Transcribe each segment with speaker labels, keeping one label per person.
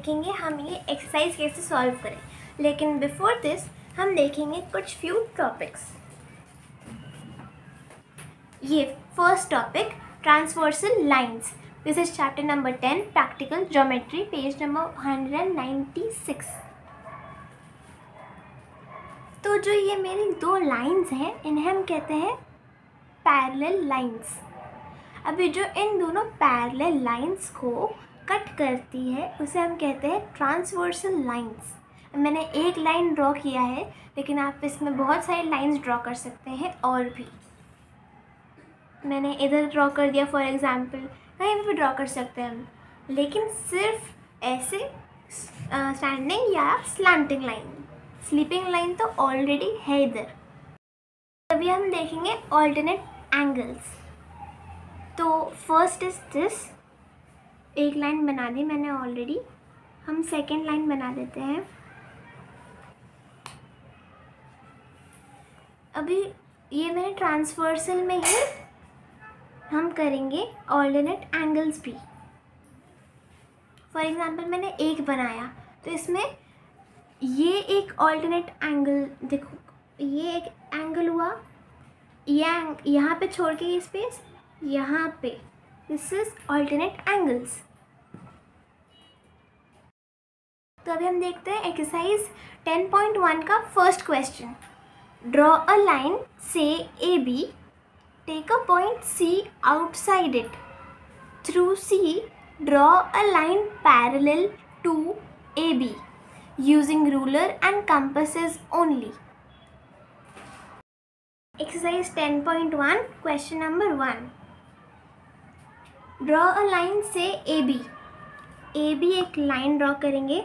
Speaker 1: देखेंगे हम ये एक्सरसाइज कैसे सॉल्व करें, लेकिन बिफोर दिस हम देखेंगे कुछ फ्यू टॉपिक्स। ये first topic transversal lines, this is chapter number 10 practical geometry, page number 196। तो जो ये मेरी दो लाइंस हैं इन्हें हम कहते हैं पैरेलल लाइंस। अभी जो इन दोनों पैरेलल लाइंस को कट करती है उसे हम कहते हैं ट्रांसवर्सल लाइंस। मैंने एक लाइन ड्रॉ किया है, लेकिन आप इसमें बहुत सारी लाइंस ड्रॉ कर सकते हैं। और भी मैंने इधर ड्रॉ कर दिया, फॉर एग्जांपल कहीं भी ड्रॉ कर सकते हैं हम, लेकिन सिर्फ ऐसे स्टैंडिंग या स्लैंटिंग लाइन। स्लीपिंग लाइन तो ऑलरेडी है इधर। अभी हम देखेंगे ऑल्टरनेट एंगल्स। तो फर्स्ट इज दिस, एक लाइन बना दी मैंने ऑलरेडी, हम सेकेंड लाइन बना देते हैं। अभी ये मैंने ट्रांसवर्सल में ही हम करेंगे ऑल्टरनेट एंगल्स भी। फॉर एग्जांपल मैंने एक बनाया तो इसमें ये एक ऑल्टरनेट एंगल, देखो ये एक एंगल हुआ, ये यहाँ पे छोड़ के ये स्पेस यहाँ पे, दिस इज ऑल्टरनेट एंगल्स। तो अभी हम देखते हैं एक्सरसाइज 10.1 का first question. Draw a line say A B, take a point C outside it, through C draw a line parallel to A B using ruler and compasses only. Exercise 10.1 question number 1. Draw a line से AB. AB एक line draw करेंगे।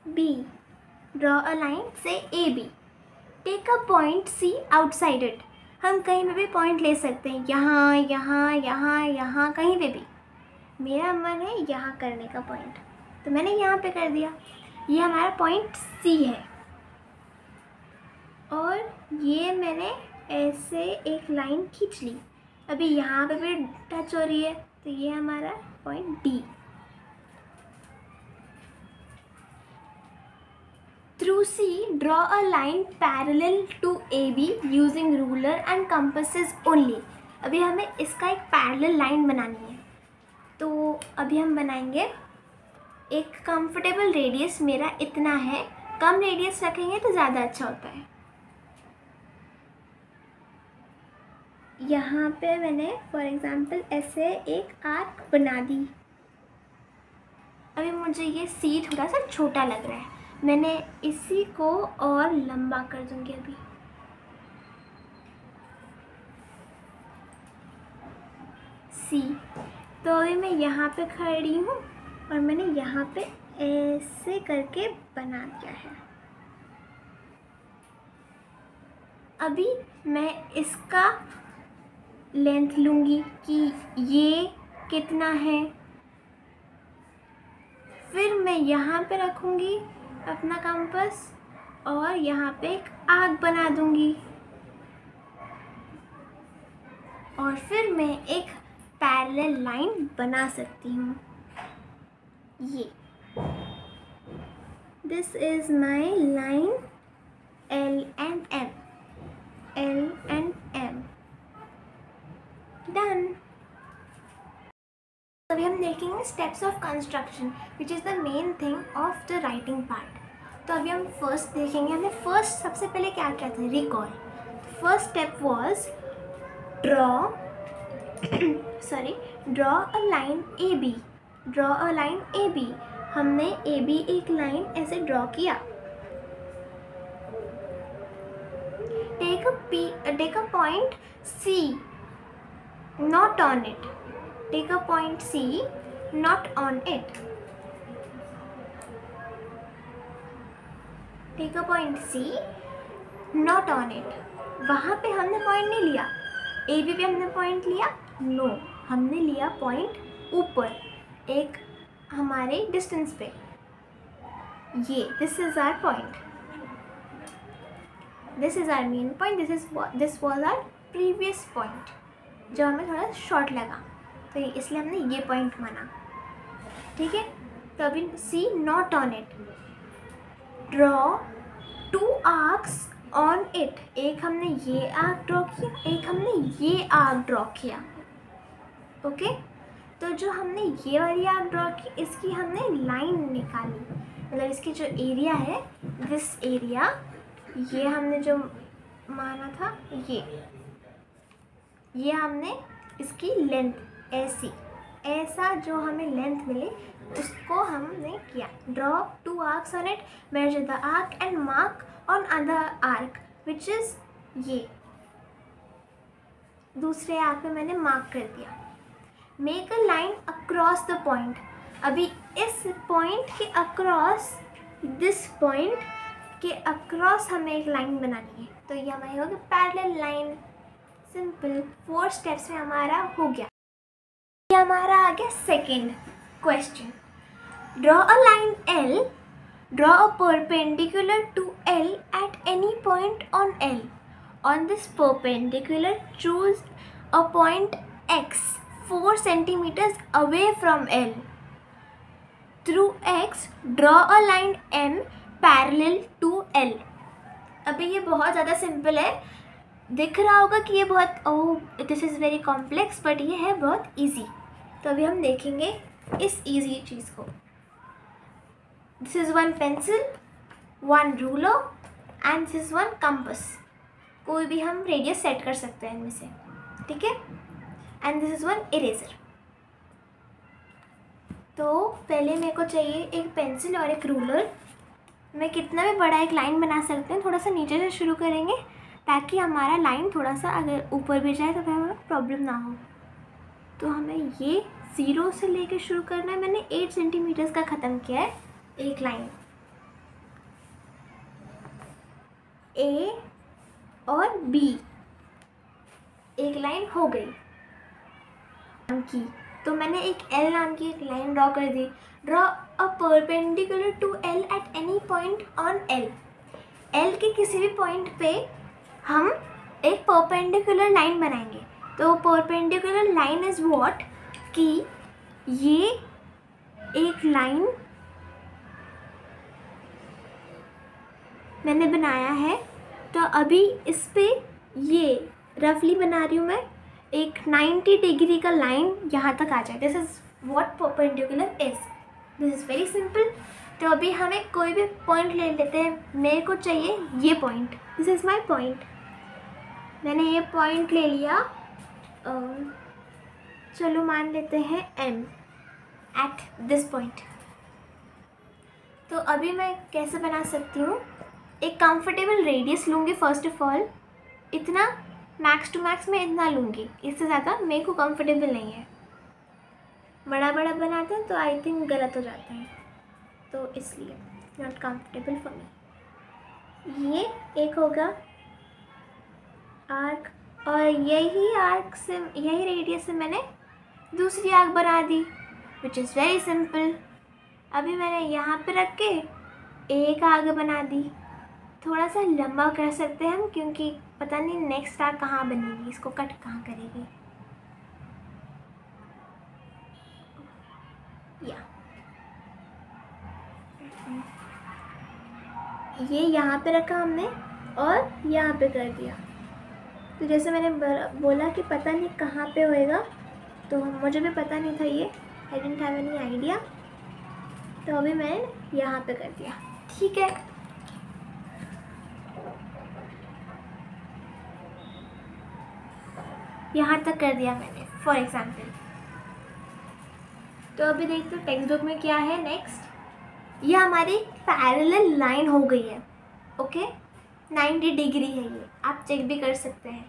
Speaker 1: AB. Draw a line से AB. Take a point C outside it. हम कहीं पे भी point ले सकते हैं, यहाँ यहाँ यहाँ यहाँ, कहीं पे भी। मेरा मन है यहाँ करने का पॉइंट, तो मैंने यहाँ पे कर दिया। ये हमारा पॉइंट सी है और ये मैंने ऐसे एक लाइन खींच ली। अभी यहाँ पे भी टच हो रही है, तो ये हमारा point D. Through C, draw a line parallel to AB using ruler and compasses only. अभी हमें इसका एक पैरेलल लाइन बनानी है, तो अभी हम बनाएंगे एक कंफर्टेबल रेडियस। मेरा इतना है, कम रेडियस रखेंगे तो ज़्यादा अच्छा होता है। यहाँ पे मैंने फॉर एग्जांपल ऐसे एक आर्क बना दी। अभी मुझे ये सी थोड़ा सा छोटा लग रहा है, मैंने इसी को और लंबा कर दूंगी। अभी सी, तो अभी मैं यहाँ पे खड़ी हूँ और मैंने यहाँ पे ऐसे करके बना दिया है। अभी मैं इसका लेंथ लूँगी कि ये कितना है, फिर मैं यहाँ पे रखूँगी अपना कंपास और यहाँ पे एक आर्क बना दूंगी, और फिर मैं एक पैरेलल लाइन बना सकती हूँ। ये this is my line L and M, L and M, done. अभी हम देखेंगे steps of construction, which is the main thing of the writing part. तो अभी हम फर्स्ट देखेंगे, हमने फर्स्ट सबसे पहले क्या किया था, recall. First step was draw a line A B. Draw a line A B, हमने ए बी एक लाइन ऐसे ड्रॉ किया। Take a point C, not on it. Take a point C, not on it. Take a point C, not on it. वहाँ पे हमने point नहीं लिया। A B पे हमने पॉइंट लिया, नो, हमने लिया पॉइंट ऊपर एक हमारे डिस्टेंस पे। ये this is our point. This is our main point, this was our previous point जो हमें थोड़ा शॉर्ट लगा, तो इसलिए हमने ये पॉइंट माना। ठीक है, तो अभी C not on it, draw 2 arcs on it, एक हमने ये आर्क ड्रॉ किया, एक हमने ये आर्क ड्रॉ किया। ओके, तो जो हमने ये वाली आर्क ड्रॉ की, इसकी हमने लाइन निकाली, मतलब इसकी जो एरिया है, दिस एरिया, ये हमने जो माना था, ये हमने इसकी लेंथ ऐसा जो हमें लेंथ मिले उसको हमने किया। Draw 2 arcs on it, measure the arc and mark on other arc which is ये, दूसरे आर्क पे मैंने मार्क कर दिया। Make a line across the point, अभी इस पॉइंट के अक्रॉस, दिस पॉइंट के अक्रॉस हमें एक लाइन बनानी है, तो ये हमारी होगी पैरेलल लाइन। सिंपल, 4 स्टेप्स में हमारा हो गया। ये हमारा आ गया second question. Draw a line L, draw a perpendicular to L at any point on L. On this perpendicular, choose a point X 4 centimeters away from L. Through X, draw a line M parallel to L. अभी ये बहुत ज़्यादा simple है, दिख रहा होगा कि ये बहुत this is very complex, but ये है बहुत इजी। तो अभी हम देखेंगे इस इजी चीज़ को। This is one pencil, one ruler and this is one compass. कोई भी हम रेडियस सेट कर सकते हैं इनमें से, ठीक है। And this is one eraser. तो पहले मेरे को चाहिए एक पेंसिल और एक रूलर। मैं कितना भी बड़ा एक लाइन बना सकते हैं, थोड़ा सा नीचे से शुरू करेंगे ताकि हमारा लाइन थोड़ा सा अगर ऊपर भी जाए तो फिर हमें प्रॉब्लम ना हो। तो हमें ये 0 से लेके शुरू करना है। मैंने 8 सेंटीमीटर्स का ख़त्म किया है एक लाइन, A और B एक लाइन हो गई नाम की। तो मैंने एक L नाम की एक लाइन ड्रॉ कर दी। Draw a perpendicular to L at any point on L। L के किसी भी पॉइंट पे हम एक परपेंडिकुलर लाइन बनाएंगे। तो परपेंडिकुलर लाइन इज़ व्हाट, कि ये एक लाइन मैंने बनाया है, तो अभी इस पे ये रफली बना रही हूँ मैं, एक 90 डिग्री का लाइन यहाँ तक आ जाए। This is what perpendicular is. This is very simple. तो अभी हमें कोई भी पॉइंट ले लेते हैं। मेरे को चाहिए ये point, this is my point. मैंने ये पॉइंट ले लिया, चलो मान लेते हैं M एट दिस पॉइंट। तो अभी मैं कैसे बना सकती हूँ, एक कंफर्टेबल रेडियस लूँगी फर्स्ट ऑफ ऑल। इतना मैक्स टू मैक्स मैं इतना लूँगी, इससे ज़्यादा मेरे को कंफर्टेबल नहीं है। बड़ा बड़ा बनाते हैं तो आई थिंक गलत हो जाता है, तो इसलिए नॉट कंफर्टेबल फॉर मी। ये एक होगा आर्क, और यही आर्क से, यही रेडियस से मैंने दूसरी आर्क बना दी, विच इज़ वेरी सिंपल। अभी मैंने यहाँ पे रख के एक आर्क बना दी। थोड़ा सा लंबा कर सकते हैं हम, क्योंकि पता नहीं नेक्स्ट आर्क कहाँ बनेगी, इसको कट कहाँ करेगी। या ये यहाँ पे रखा हमने और यहाँ पे कर दिया। तो जैसे मैंने बोला कि पता नहीं कहाँ पे होएगा, तो मुझे भी पता नहीं था ये, I didn't have any idea. तो अभी मैंने यहाँ पे कर दिया, ठीक है। यहाँ तक कर दिया मैंने फॉर एग्जाम्पल। तो अभी देखते हो टेक्स्ट बुक में क्या है नेक्स्ट। ये हमारी पैरेलल लाइन हो गई है, ओके। 90 डिग्री है ये, आप चेक भी कर सकते हैं।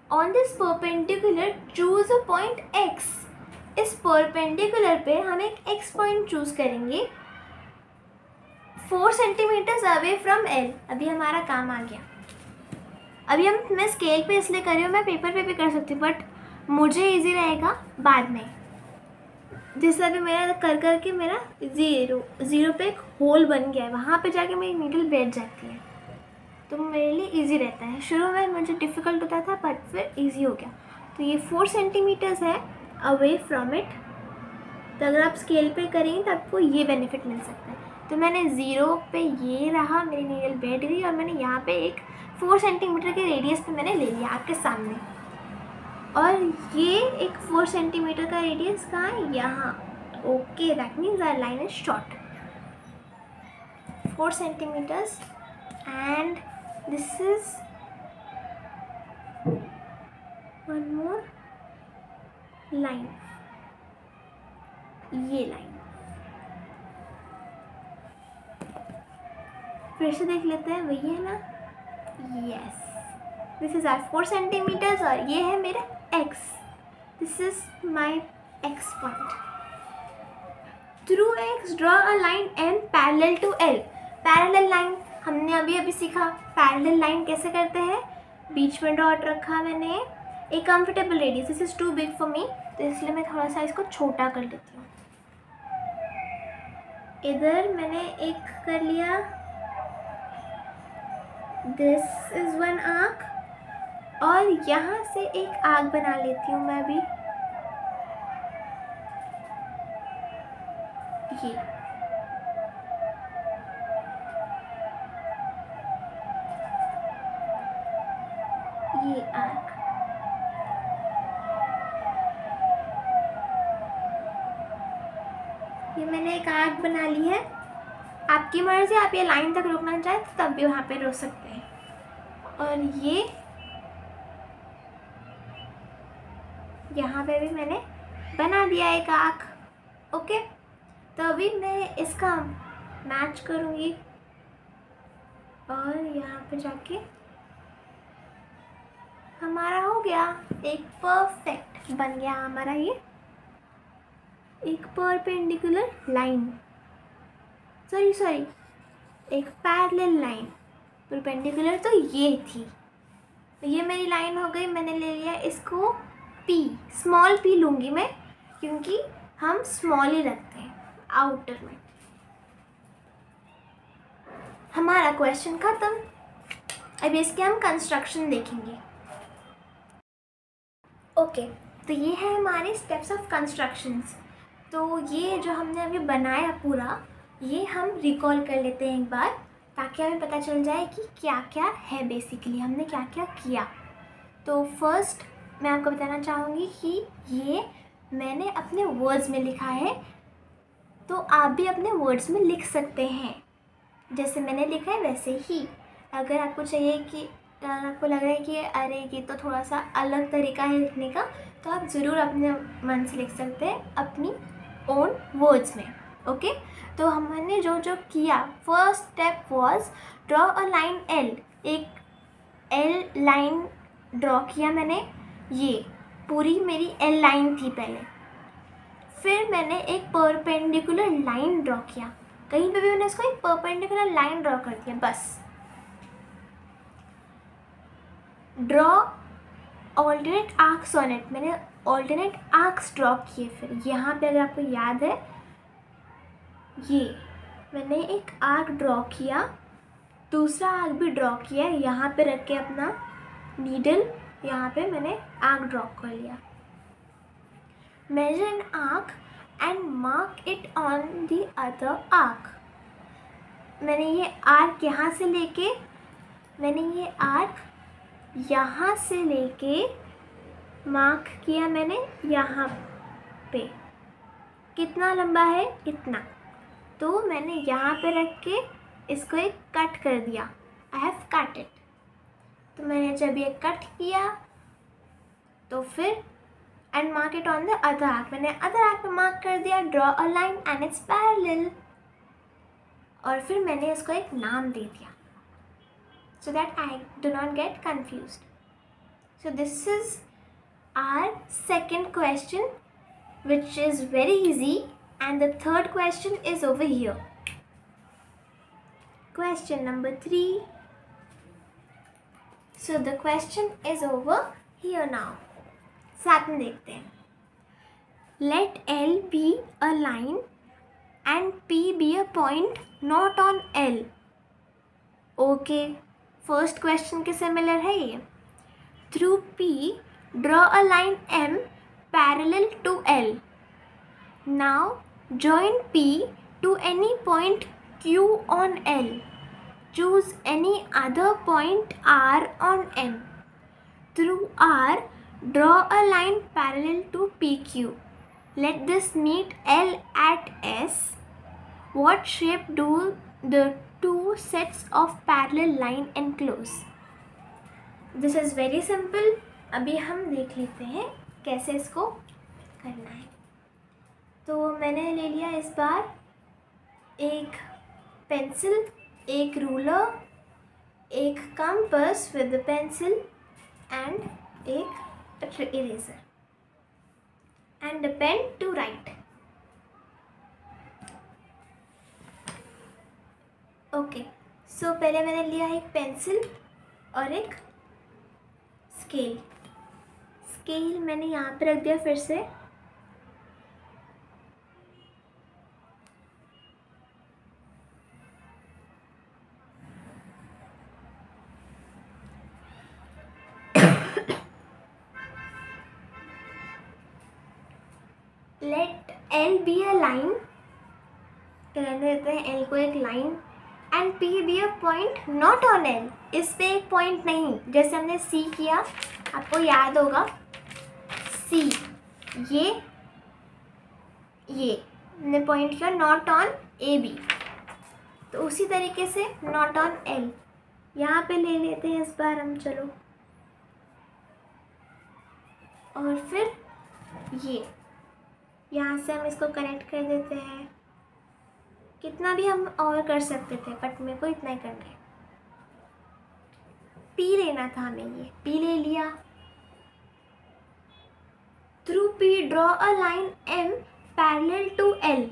Speaker 1: On this perpendicular choose a point X। इस परपेंडिकुलर पे हम एक X पॉइंट चूज करेंगे 4 सेंटीमीटर्स अवे फ्रॉम L। अभी हमारा काम आ गया। अभी मैं स्केल पे इसलिए कर रही हूँ, मैं पेपर पे भी कर सकती हूँ, बट मुझे इजी रहेगा बाद में जैसे अभी मेरा कर करके मेरा ज़ीरो पे एक होल बन गया है, वहाँ पे जाके मेरी नीडल बैठ जाती है, तो मेरे लिए इजी रहता है। शुरू में मुझे डिफ़िकल्ट होता था बट फिर इजी हो गया। तो ये 4 सेंटीमीटर्स है अवे फ्रॉम इट। तो अगर आप स्केल पे करेंगे तो आपको ये बेनिफिट मिल सकता है। तो मैंने ज़ीरो पे ये रहा, मेरी नीडल बैठ गई और मैंने यहाँ पे एक 4 सेंटीमीटर के रेडियस पे मैंने ले लिया आपके सामने। और ये एक 4 सेंटीमीटर का रेडियस कहाँ है? यहाँ। Okay, that means our line is short 4 centimetres and this is one more line, ये लाइन फिर से देख लेते हैं, वही है ना? Yes, this is R 4 centimetres और ये है मेरा x, this is my x point. Through x draw a line m parallel to l। Parallel line हमने अभी सीखा। पैरेलल लाइन कैसे करते हैं? बीच में डॉट रखा मैंने, एक comfortable radius, this is too big for me, तो इसलिए मैं थोड़ा सा इसको छोटा कर लेती हूँ। इधर मैंने एक कर लिया, दिस इज वन आर्क, और यहाँ से एक आर्क बना लेती हूँ मैं भी, ये आर्क। ये मैंने एक आर्क बना ली है। आपकी मर्जी, आप ये लाइन तक रुकना चाहे तो तब भी वहाँ पे रुक सकते हैं। और ये यहाँ पे भी मैंने बना दिया एक आर्क। ओके, तो अभी मैं इसका मैच करूँगी और यहाँ पे जाके हमारा हो गया एक परफेक्ट, बन गया हमारा ये एक परपेंडिकुलर लाइन, सॉरी एक पैरेलल लाइन। परपेंडिकुलर तो ये थी, तो ये मेरी लाइन हो गई। मैंने ले लिया इसको P, स्मॉल p लूँगी मैं, क्योंकि हम स्मॉल ही रखते हैं आउटर में। हमारा क्वेश्चन खत्म। अभी इसके हम कंस्ट्रक्शन देखेंगे। ओके, तो ये है हमारे स्टेप्स ऑफ कंस्ट्रक्शंस। तो ये जो हमने अभी बनाया पूरा, ये हम रिकॉल कर लेते हैं एक बार, ताकि हमें पता चल जाए कि क्या क्या है, बेसिकली हमने क्या क्या किया। तो फर्स्ट मैं आपको बताना चाहूँगी कि ये मैंने अपने वर्ड्स में लिखा है, तो आप भी अपने वर्ड्स में लिख सकते हैं, जैसे मैंने लिखा है वैसे ही। अगर आपको चाहिए कि आपको लग रहा है कि अरे ये तो थोड़ा सा अलग तरीका है लिखने का, तो आप ज़रूर अपने मन से लिख सकते हैं अपनी ओन वर्ड्स में। ओके, तो हमने जो जो किया, first step was draw a line L। एक L लाइन ड्रॉ किया मैंने, ये पूरी मेरी L लाइन थी पहले। फिर मैंने एक परपेंडिकुलर लाइन ड्रॉ किया, कहीं पे भी मैंने इसको एक परपेंडिकुलर लाइन ड्रॉ कर दिया बस। Draw alternate arcs on it, मैंने ऑल्टरनेट आर्क्स ड्रॉ किए। फिर यहाँ पे अगर आपको याद है, ये मैंने एक आर्क ड्रॉ किया, दूसरा आर्क भी ड्रॉ किया, यहाँ पे रख के अपना नीडल यहाँ पे मैंने आर्क ड्रॉ कर लिया। Measure an arc and mark it on the other arc. मैंने ये आर्क यहाँ से लेके, यहाँ से लेके मार्क किया मैंने यहाँ पे, कितना लंबा है इतना, तो मैंने यहाँ पे रख के इसको एक कट कर दिया। I have cut it. तो मैंने जब ये कट किया तो फिर and mark it on the other arc, मैंने अदर आर्क पे मार्क कर दिया, draw a line and it's parallel. और फिर मैंने इसको एक नाम दे दिया, so that I do not get confused. So this is our second question, which is very easy, and the third question is over here. Question number 3. So the question is over here now. साथ में देखते हैं। Let L be a line and P be a point not on L. Okay, first question के similar है ये. Through P, draw a line M parallel to L. Now join P to any point Q on L. Choose any other point R on M. Through R, draw a line parallel to PQ. Let this meet L at S. What shape do the two sets of parallel line enclose? This is very simple. अभी हम देख लेते हैं कैसे इसको करना है. तो मैंने ले लिया इस बार एक पेंसिल, एक रूलर, एक compass with the pencil and एक eraser and a pen to write. Okay, so पहले मैंने लिया एक पेंसिल और एक स्केल. स्केल मैंने यहाँ पे रख दिया फिर से. Let L be a line, रहने देते हैं L को एक line, and P be a point not on L. इस पे एक पॉइंट नहीं, जैसे हमने C किया, आपको याद होगा C, ये हमने पॉइंट किया नॉट ऑन ए बी, तो उसी तरीके से नॉट ऑन L यहाँ पे ले लेते हैं इस बार हम. चलो, और फिर ये यहाँ से हम इसको कनेक्ट कर देते हैं. कितना भी हम और कर सकते थे, बट मेरे को इतना ही करना है. P लेना था हमें, ये P ले लिया. Through P draw a line M parallel to L.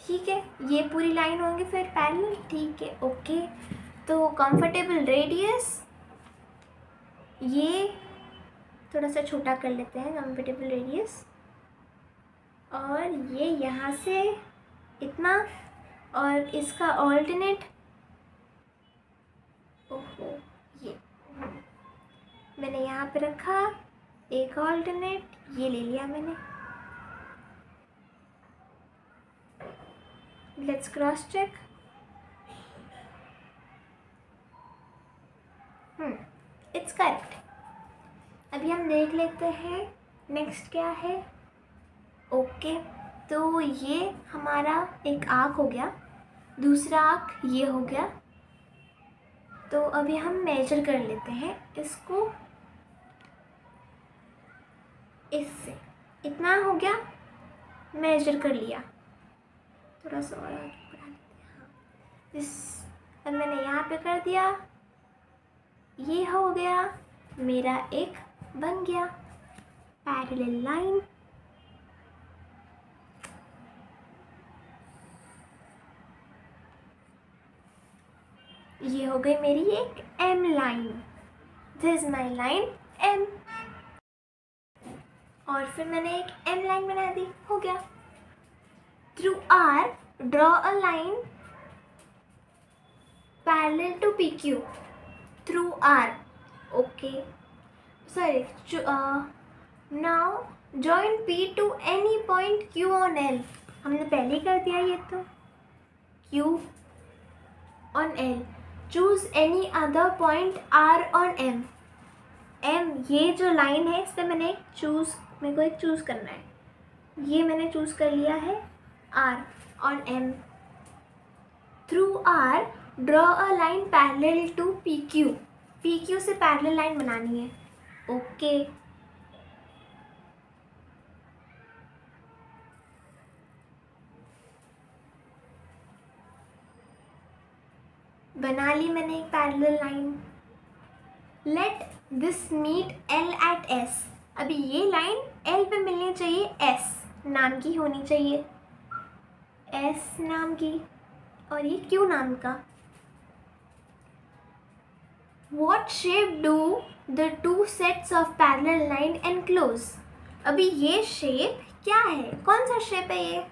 Speaker 1: ठीक है, ये पूरी लाइन होंगी फिर पैरेलल. ठीक है, ओके. तो कंफर्टेबल रेडियस, ये थोड़ा सा छोटा कर लेते हैं, कंफर्टेबल रेडियस, और ये यहाँ से इतना, और इसका ऑल्टरनेट, ओहो, ये मैंने यहाँ पे रखा. एक ऑल्टरनेट ये ले लिया मैंने. Let's cross check. It's correct. अभी हम देख लेते हैं नेक्स्ट क्या है. ओके, तो ये हमारा एक आर्क हो गया, दूसरा आर्क ये हो गया. तो अभी हम मेजर कर लेते हैं इसको. इससे इतना हो गया, मेजर कर लिया. थोड़ा सा और आगे बढ़ा लेते हैं. अब मैंने यहाँ पे कर दिया, ये हो गया मेरा एक, बन गया पैरेलल लाइन. ये हो गई मेरी एक M line. This is my line M. और फिर मैंने एक M लाइन बना दी, हो गया. Through R draw a line parallel to PQ. Through R, okay, sorry, now join P to any point Q on L. हमने पहले ही कर दिया ये, तो Q on L. Choose any other point R on M. M, ये जो line है इस पर मेरे को एक चूज़ करना है. ये मैंने चूज़ कर लिया है R on M. Through R draw a line parallel to PQ. PQ से पैरेलल लाइन बनानी है. ओके, बना ली मैंने एक parallel line. Let this meet L at S. अभी ये लाइन L पे मिलनी चाहिए, S नाम की होनी चाहिए, S नाम की, और ये Q नाम का. What shape do the two sets of parallel line enclose? अभी ये शेप क्या है, कौन सा शेप है ये?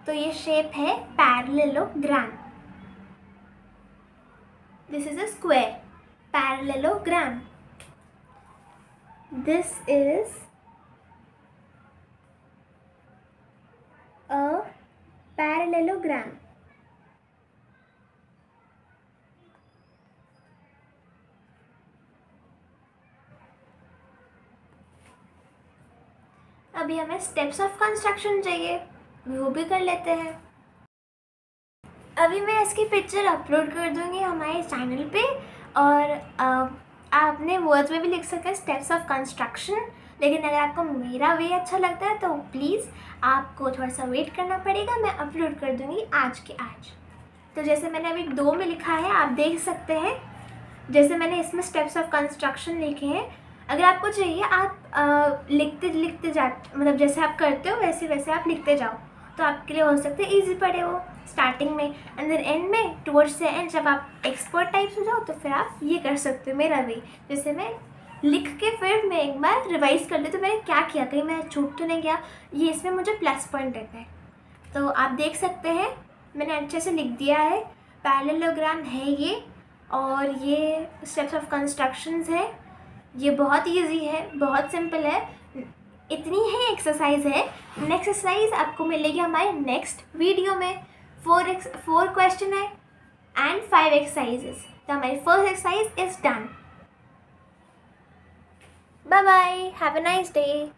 Speaker 1: तो ये शेप है parallelogram. This is a square, parallelogram. This is a parallelogram. अभी हमें स्टेप्स ऑफ कंस्ट्रक्शन चाहिए, वो भी कर लेते हैं। अभी मैं इसकी पिक्चर अपलोड कर दूंगी हमारे चैनल पे, और आप अपने वर्ड्स में भी लिख सकते हैं स्टेप्स ऑफ कंस्ट्रक्शन। लेकिन अगर आपको मेरा वे अच्छा लगता है तो प्लीज़ आपको थोड़ा सा वेट करना पड़ेगा, मैं अपलोड कर दूंगी आज के आज। तो जैसे मैंने अभी 2 में लिखा है, आप देख सकते हैं, जैसे मैंने इसमें स्टेप्स ऑफ कंस्ट्रक्शन लिखे हैं। अगर आपको चाहिए आप लिखते लिखते मतलब जैसे आप करते हो वैसे वैसे आप लिखते जाओ, तो आपके लिए हो सकता है ईजी पड़े वो स्टार्टिंग में। एंड देन एंड में टुवर्ड्स द एंड जब आप एक्सपर्ट टाइप्स हो जाओ तो फिर आप ये कर सकते हो मेरा वे। जैसे मैं लिख के फिर मैं एक बार रिवाइज़ कर लेती हूँ मैंने क्या किया, कहीं मैं छूट तो नहीं गया, ये इसमें मुझे प्लस पॉइंट देता है। तो आप देख सकते हैं मैंने अच्छे से लिख दिया है, पैरेललोग्राम है ये, और ये स्टेप्स ऑफ कंस्ट्रक्शंस है। ये बहुत इजी है, बहुत सिंपल है, इतनी ही एक्सरसाइज है। नेक्स्ट एक्सरसाइज आपको मिलेगी हमारे नेक्स्ट वीडियो में। 4 क्वेश्चन है एंड 5 एक्सरसाइजेस। तो हमारी first exercise is done. Bye bye, have a nice day.